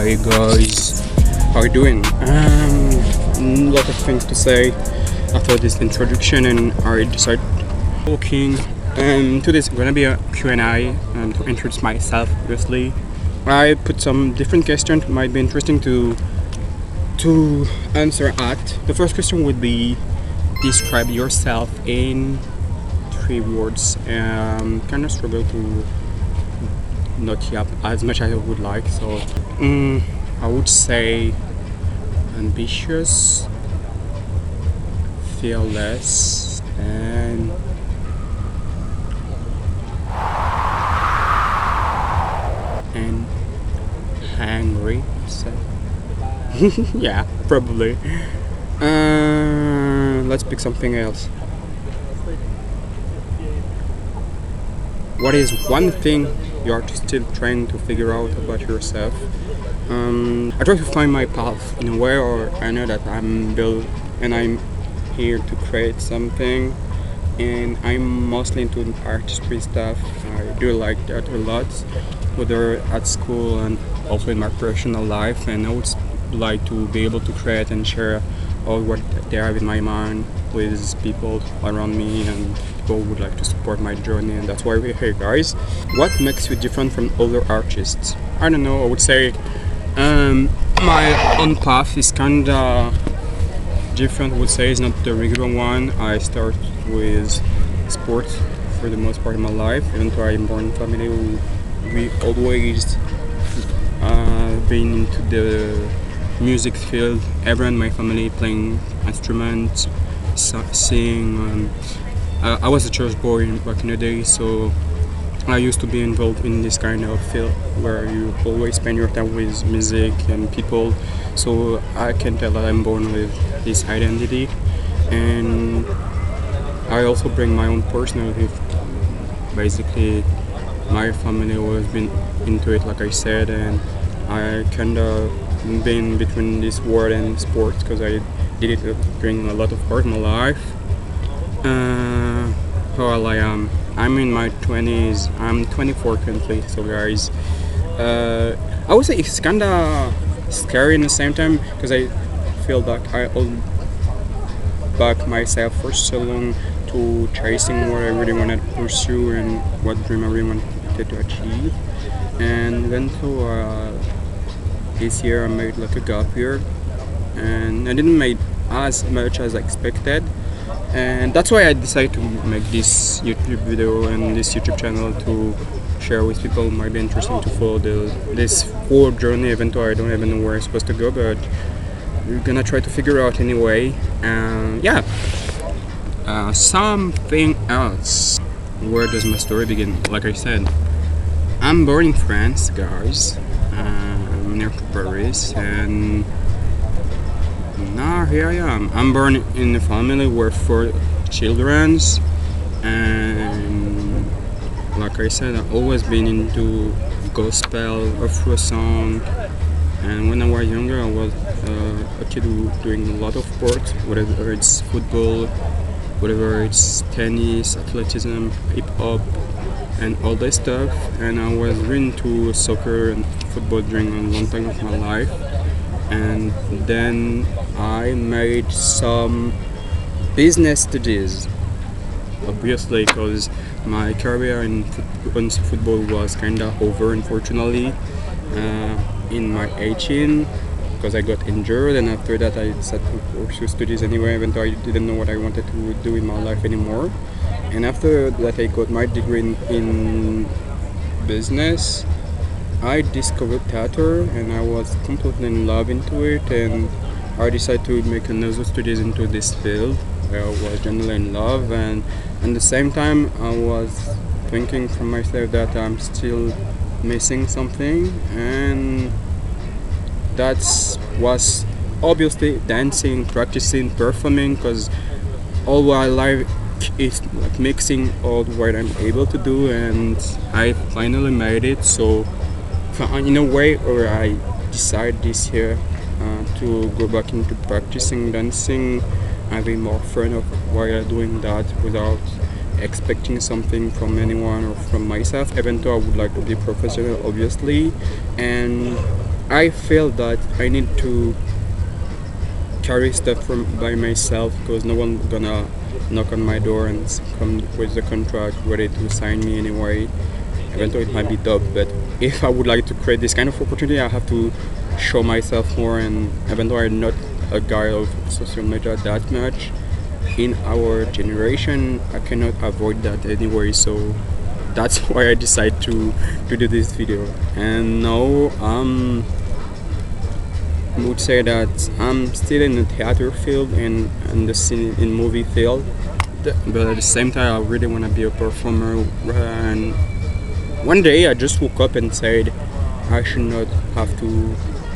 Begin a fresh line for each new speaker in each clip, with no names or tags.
Hey guys, how you doing? Lot of things to say after this introduction, and I decided talking. Today's gonna be a Q&A to introduce myself. Obviously, I put some different questions might be interesting to answer at. The first question would be describe yourself in 3 words. Kind of struggle to not yap as much as I would like. So I would say ambitious, fearless, and hungry. So yeah, probably. Let's pick something else. What is one thing you are still trying to figure out about yourself? I try to find my path in a way, or I know that I'm built and I'm here to create something, and I'm mostly into artistry stuff. I do like that a lot, whether at school and also in my personal life, and I would like to be able to create and share all what they have in my mind with people around me, and people would like to support my journey, and that's why we're here, guys. What makes you different from other artists? I don't know, I would say my own path is kinda different. I would say it's not the regular one. I start with sports for the most part of my life, even though I'm born in a family who we always been into the music field. Everyone in my family playing instruments, sing. I was a church boy back in the day, so I used to be involved in this kind of field where you always spend your time with music and people. So I can tell that I'm born with this identity, and I also bring my own personality. Basically, my family always been into it, like I said, and I kinda been between this world and sports because I did it during a lot of part of my life. How old I am? I'm in my 20s. I'm 24 currently. So guys, I would say it's kinda scary in the same time because I feel like I hold back myself for so long to chasing what I really wanted to pursue and what dream I really wanted to achieve. And then this year I made like a gap year, and I didn't make as much as I expected, and that's why I decided to make this YouTube video and this YouTube channel to share with people who might be interesting to follow this whole journey, even though I don't even know where I'm supposed to go, but we're gonna try to figure out anyway. Yeah. Something else. Where does my story begin? Like I said, I'm born in France, guys, near Paris, and now here I am. I'm born in a family where 4 children, and like I said, I've always been into gospel, Afro song, and when I was younger, I was a kid who doing a lot of sports, whether it's football, whatever it's tennis, athleticism, hip hop, and all that stuff. And I was really into soccer and football during a long time of my life. And then I made some business studies, obviously, because my career in football was kind of over, unfortunately, in my 18, because I got injured, and after that I decided to pursue studies anyway, even though I didn't know what I wanted to do in my life anymore. And after that I got my degree in business. I discovered theater, and I was completely in love into it, and I decided to make another studies into this field where I was generally in love, and at the same time I was thinking from myself that I'm still missing something, and that was obviously dancing, practicing, performing, because all my life is like mixing all what I'm able to do, and I finally made it. So in a way, or I decided this year to go back into practicing dancing, having more fun of while doing that without expecting something from anyone or from myself, even though I would like to be professional, obviously. And I feel that I need to carry stuff from by myself because no one gonna knock on my door and come with the contract ready to sign me anyway. Even though it might be dope, but if I would like to create this kind of opportunity, I have to show myself more. And even though I'm not a guy of social media that much, in our generation, I cannot avoid that anyway. So that's why I decided to do this video. And now I would say that I'm still in the theater field and in the scene in movie field, but at the same time, I really want to be a performer. And one day, I just woke up and said I should not have to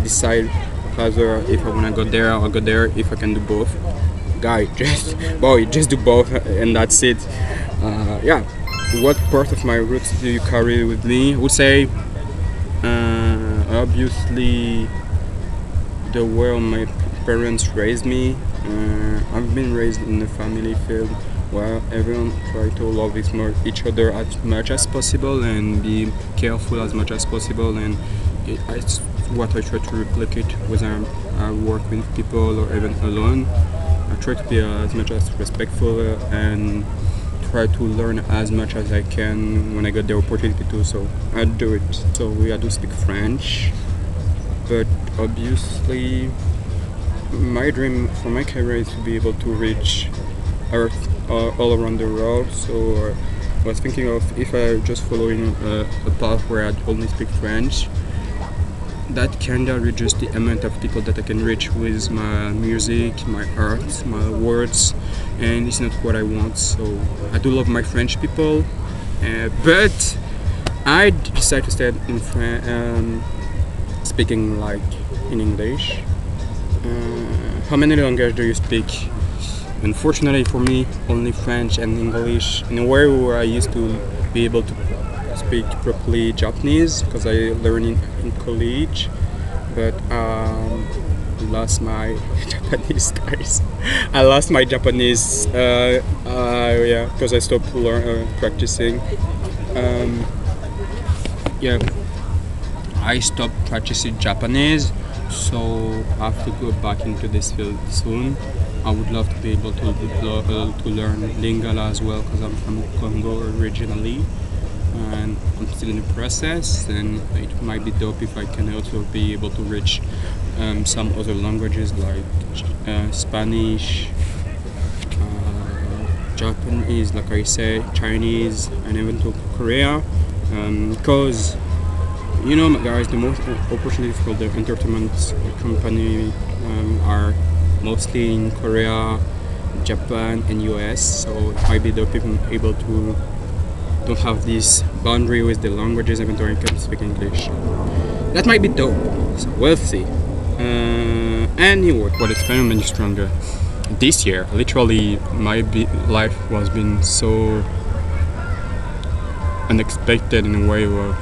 decide whether if I want to go there or go there. If I can do both, guy, just do both, and that's it. Yeah. What part of my roots do you carry with me? I would say, obviously, the way my parents raised me. I've been raised in a family field where everyone try to love each other as much as possible and be careful as much as possible. And it's what I try to replicate when I work with people or even alone. I try to be as much as respectful and try to learn as much as I can when I get the opportunity to. So I do it. So I do speak French, but obviously my dream for my career is to be able to reach Earth all around the world. So I was thinking of if I just following a path where I only speak French, that kind of reduce the amount of people that I can reach with my music, my art, my words, and it's not what I want. So I do love my French people, but I decided to stay in France, speaking like in English. How many languages do you speak? Unfortunately for me, only French and English. In a way where I used to be able to speak properly Japanese because I learned in college, but lost my Japanese, guys. I lost my Japanese, yeah, because I stopped practicing. Yeah, I stopped practicing Japanese, so I have to go back into this field soon. I would love to be able to learn Lingala as well because I'm from Congo originally, and I'm still in the process. And it might be dope if I can also be able to reach some other languages like Spanish, Japanese, like I say, Chinese, and even to Korea. Because you know, guys, the most opportunities for the entertainment company are mostly in Korea, Japan, and US. So it might be dope if I'm able to don't have this boundary with the languages, even though I can speak English. That might be dope. So we'll see. Anyway, what experiment made you stronger? This year, literally, my life was been so unexpected in a way where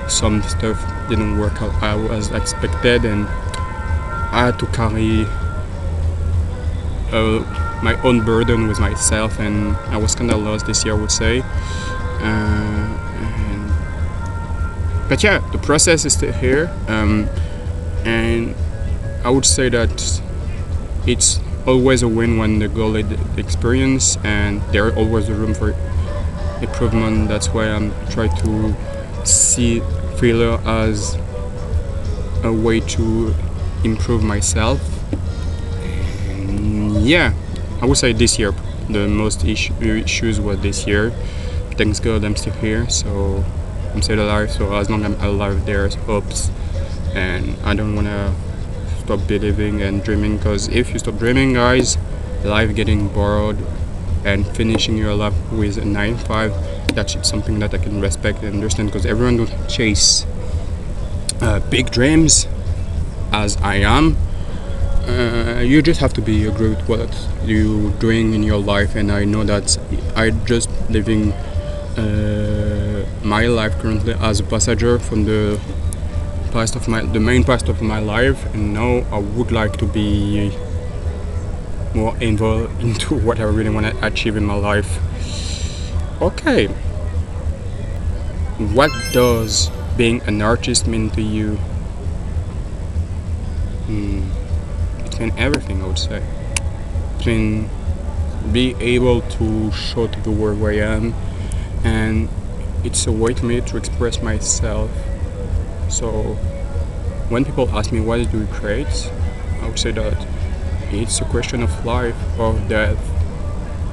some stuff didn't work out as expected, and I had to carry my own burden with myself, and I was kind of lost this year, I would say. But yeah, the process is still here, and I would say that it's always a win when the goal is the experience, and there's always a room for improvement. That's why I'm trying to see failure as a way to improve myself. And yeah, I would say this year the most issues were this year. Thanks God I'm still here, so I'm still alive. So as long as I'm alive, there's hopes, and I don't wanna stop believing and dreaming. Because if you stop dreaming, guys, life getting bored and finishing your life with a 9-5, that's something that I can respect and understand. Because everyone don't chase big dreams as I am. You just have to be agree with what you're doing in your life, and I know that I just living my life currently as a passenger from the main past of my life, and now I would like to be more involved into what I really want to achieve in my life. Okay, what does being an artist mean to you? mm, between everything, I would say. Between be able to show to the world where I am, and it's a way to me to express myself. So when people ask me why do you create, I would say that it's a question of life or death.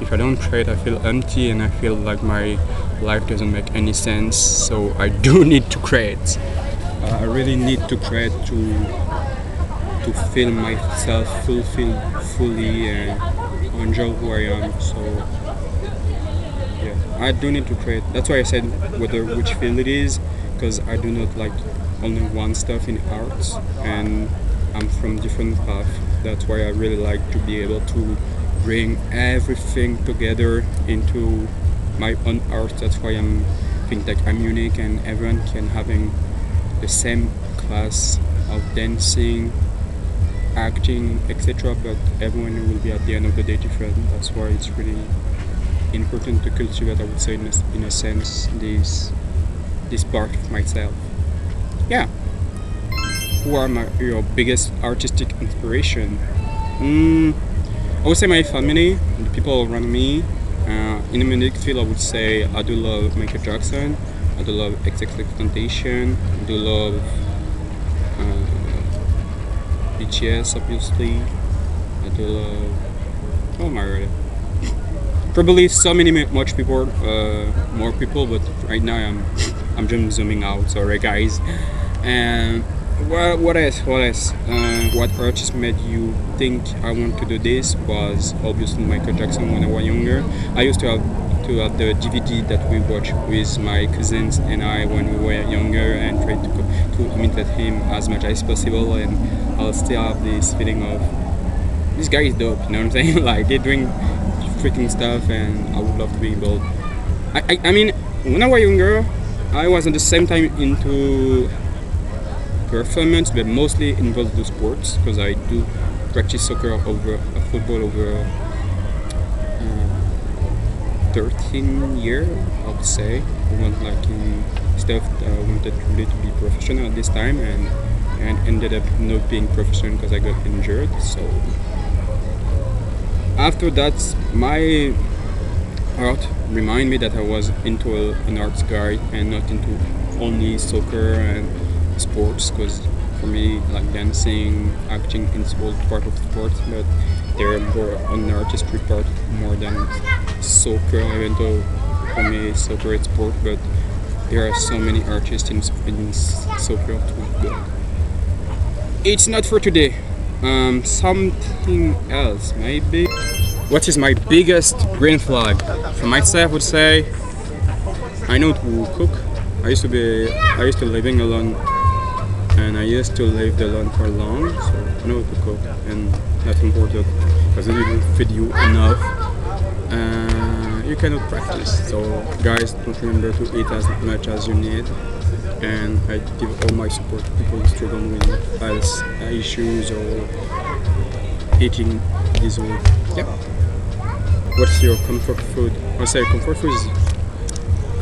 If I don't create, I feel empty and I feel like my life doesn't make any sense. So I do need to create. I really need to create to feel myself fulfilled fully and enjoy who I am. So yeah, I do need to create. That's why I said whether which field it is, because I do not like only one stuff in arts, and I'm from different path. That's why I really like to be able to bring everything together into my own art. That's why I'm think like I'm unique and everyone can having the same class of dancing, acting, etc. But everyone will be at the end of the day different. That's why it's really important to cultivate, I would say, in a sense, this part of myself. Yeah. Who are your biggest artistic inspiration? I would say my family, the people around me. In the music field, I would say I do love Michael Jackson. I do love XXXTentacion. I do love BTS, obviously. I do love. Oh my god. Probably so many much people, more people, but right now I'm just zooming out. Sorry, guys. And what else? What else? What artist made you think I want to do this? Was obviously Michael Jackson when I was younger. I used to have the DVD that we watched with my cousins and I when we were younger and tried to imitate him as much as possible. And I'll still have this feeling of this guy is dope. You know what I'm saying? Like they're doing freaking stuff, and I would love to be able. I mean, when I was younger, I was at the same time into performance, but mostly involved with sports because I do practice soccer over football over 13 years, I would say. I want like in stuff that I wanted really to be professional at this time, and ended up not being professional because I got injured. So after that, my art remind me that I was into an arts guy and not into only soccer and sports, because for me like dancing, acting is all part of sports, but they're more on the artistry part more than soccer, even though for me soccer is sport, but there are so many artists in soccer too. But it's not for today. Something else maybe. What is my biggest green flag? For myself, I would say I know to cook. I used to living alone, and I used to live alone for long, so I know to cook, and that's important because it will feed you enough. You cannot practice. So guys, don't remember to eat as much as you need. And I give all my support to people who struggle with health issues or eating disorder. Yeah. What's your comfort food? I say comfort food is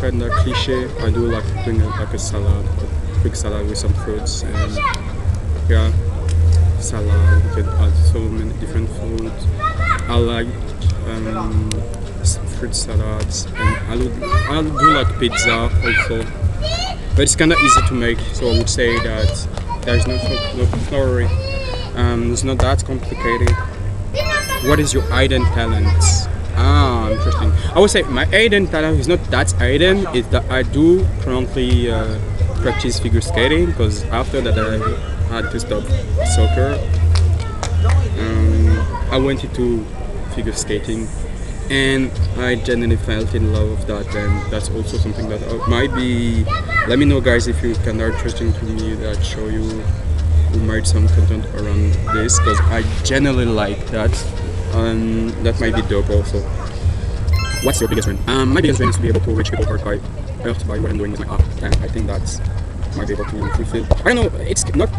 kind of cliche. I do like doing like a salad, a quick salad with some fruits, and yeah, salad. You can add so many different foods. I like fruit salads, and I'll do like pizza also. But it's kind of easy to make, so I would say that there's no flowery. It's not that complicated. What is your hidden talent? Interesting. I would say my hidden talent is not that hidden. It's that I do currently practice figure skating, because after that I had to stop soccer. I went into figure skating, and I genuinely felt in love with that, and that's also something that might be. Let me know, guys, if you can are interesting to me that show you who made some content around this, because I genuinely like that. That might be dope also. What's your biggest dream? My biggest dream is to be able to reach people hurt by what I'm doing with my art, and I think that might be able to fulfill. I don't know, it's not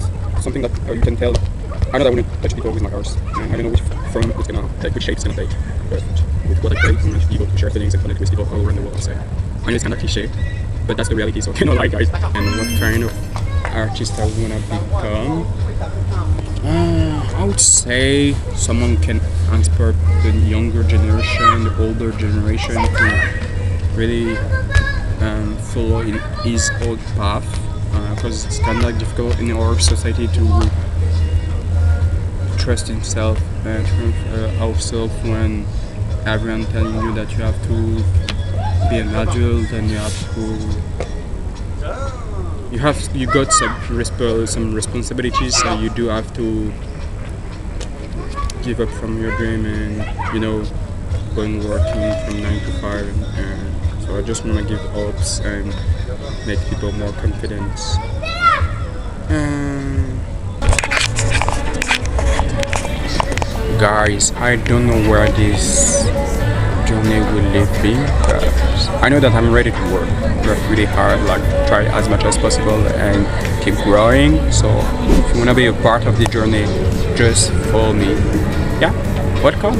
something that you can tell. I know that I want to touch people with my art, and I don't know which form it's gonna take, which shape it's gonna take, but with what I create, I'm gonna be able to share feelings and connect with people all over the world. So I know it's kind of cliche, but that's the reality, so you know, like guys. And what kind of artist I wanna become? would say someone can inspire the younger generation, the older generation to really follow in his own path, because it's kind of like difficult in our society to trust himself and ourselves when everyone telling you that you have to be an adult and you got some responsibilities, so you do have to give up from your dream and going working from 9 to 5, and so I just want to give hopes and make people more confident. Guys, I don't know where this journey will lead me, but I know that I'm ready to work really hard, like try as much as possible and keep growing. So if you wanna be a part of the journey, just follow me. Yeah, welcome.